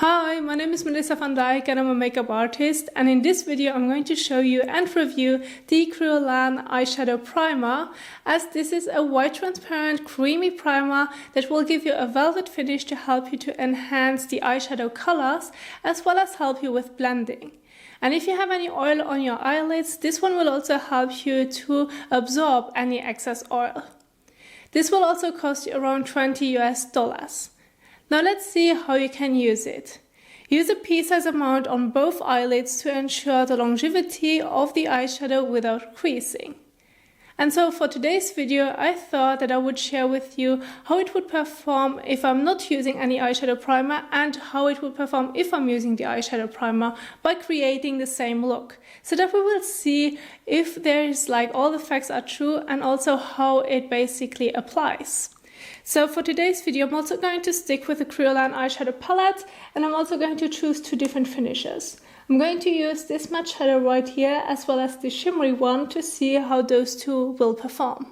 Hi, my name is Melissa van Dijk and I'm a makeup artist, and in this video I'm going to show you and review the Kryolan eyeshadow primer, as this is a white transparent creamy primer that will give you a velvet finish to help you to enhance the eyeshadow colors as well as help you with blending. And if you have any oil on your eyelids, this one will also help you to absorb any excess oil. This will also cost you around $20 US. Now let's see how you can use it. Use a pea-size amount on both eyelids to ensure the longevity of the eyeshadow without creasing. And so for today's video, I thought that I would share with you how it would perform if I'm not using any eyeshadow primer and how it would perform if I'm using the eyeshadow primer by creating the same look. So that we will see if all the facts are true and also how it basically applies. So for today's video, I'm also going to stick with the Kryolan eyeshadow palette, and I'm also going to choose two different finishes. I'm going to use this matte shadow right here as well as the shimmery one to see how those two will perform.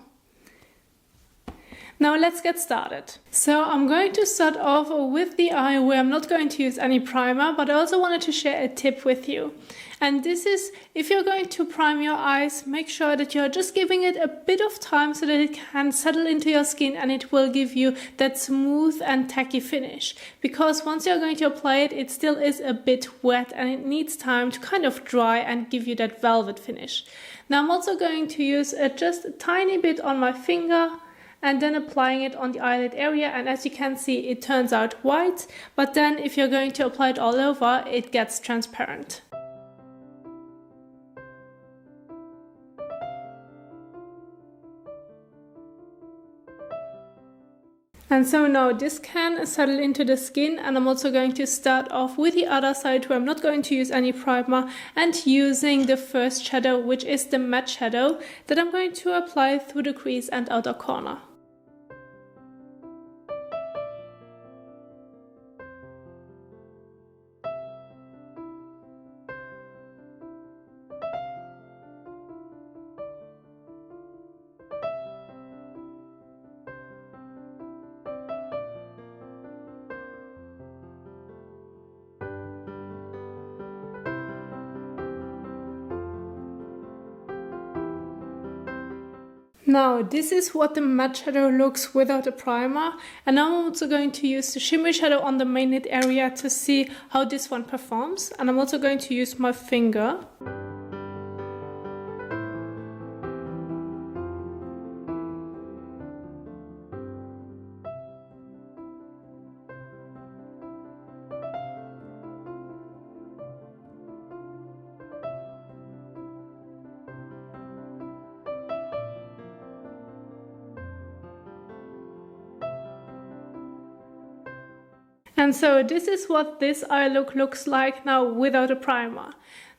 Now let's get started. So I'm going to start off with the eye where I'm not going to use any primer, but I also wanted to share a tip with you. And this is, if you're going to prime your eyes, make sure that you're just giving it a bit of time so that it can settle into your skin and it will give you that smooth and tacky finish. Because once you're going to apply it, it still is a bit wet and it needs time to kind of dry and give you that velvet finish. Now I'm also going to use just a tiny bit on my finger and then applying it on the eyelid area, and as you can see it turns out white, but then if you're going to apply it all over it gets transparent. And so now this can settle into the skin, and I'm also going to start off with the other side where I'm not going to use any primer and using the first shadow, which is the matte shadow that I'm going to apply through the crease and outer corner. Now this is what the matte shadow looks without a primer, and now I'm also going to use the shimmery shadow on the main lid area to see how this one performs, and I'm also going to use my finger. And so this is what this eye look looks like now without a primer.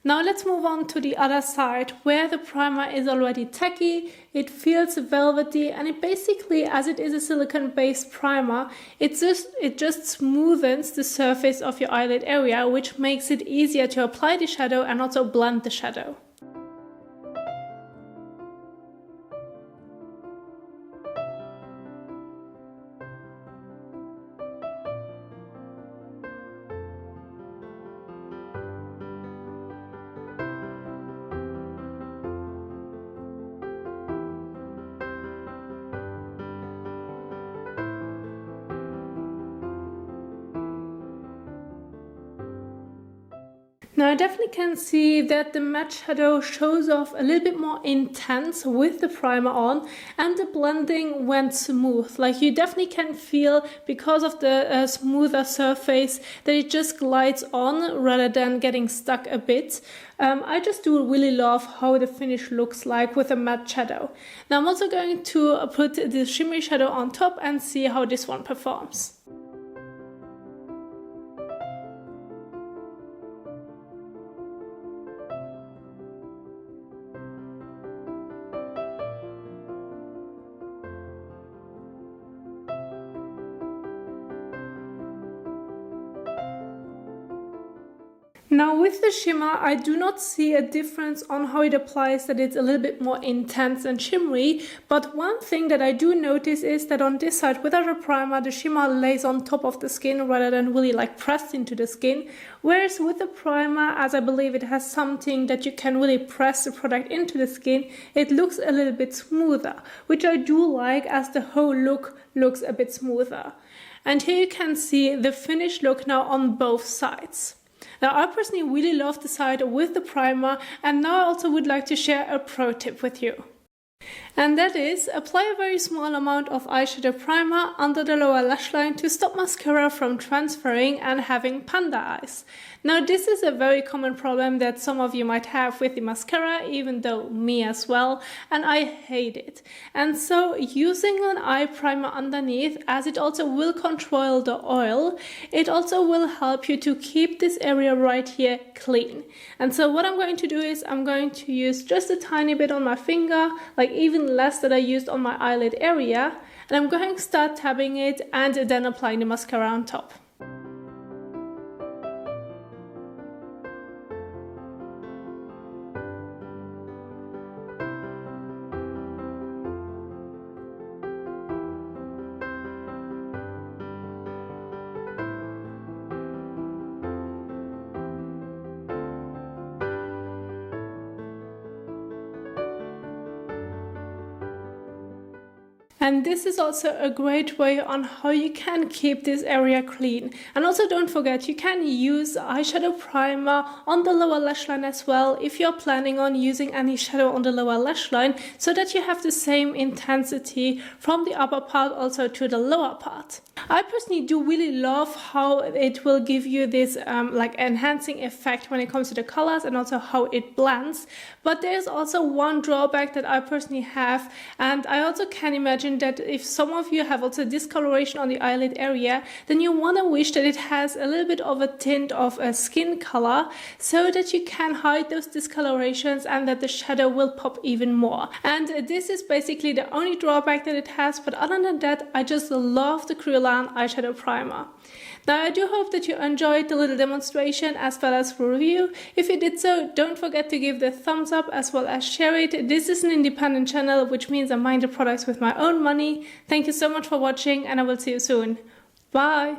Now let's move on to the other side where the primer is already tacky, it feels velvety, and it basically, as it is a silicone based primer, it just smoothens the surface of your eyelid area, which makes it easier to apply the shadow and also blend the shadow. Now I definitely can see that the matte shadow shows off a little bit more intense with the primer on, and the blending went smooth. Like you definitely can feel, because of the smoother surface, that it just glides on rather than getting stuck a bit. I just do really love how the finish looks like with a matte shadow. Now I'm also going to put the shimmery shadow on top and see how this one performs. Now with the shimmer, I do not see a difference on how it applies, that it's a little bit more intense and shimmery, but one thing that I do notice is that on this side without a primer, the shimmer lays on top of the skin rather than really like pressed into the skin, whereas with the primer, as I believe it has something that you can really press the product into the skin, it looks a little bit smoother, which I do like as the whole look looks a bit smoother. And here you can see the finished look now on both sides. Now I personally really love the side with the primer, and now I also would like to share a pro tip with you. And that is, apply a very small amount of eyeshadow primer under the lower lash line to stop mascara from transferring and having panda eyes. Now this is a very common problem that some of you might have with the mascara, even though me as well, and I hate it. And so using an eye primer underneath, as it also will control the oil, it also will help you to keep this area right here clean. And so what I'm going to do is I'm going to use just a tiny bit on my finger, like even less that I used on my eyelid area, and I'm going to start tapping it and then applying the mascara on top. And this is also a great way on how you can keep this area clean. And also don't forget, you can use eyeshadow primer on the lower lash line as well if you're planning on using any shadow on the lower lash line, so that you have the same intensity from the upper part also to the lower part. I personally do really love how it will give you this like enhancing effect when it comes to the colors and also how it blends. But there's also one drawback that I personally have, and I also can imagine that if some of you have also discoloration on the eyelid area, then you want to wish that it has a little bit of a tint of a skin color so that you can hide those discolorations and that the shadow will pop even more. And this is basically the only drawback that it has, but other than that, I just love the Kryolan eyeshadow primer. Now I do hope that you enjoyed the little demonstration as well as review. If you did so, don't forget to give the thumbs up as well as share it. This is an independent channel, which means I mind the products with my own money. Thank you so much for watching, and I will see you soon. Bye!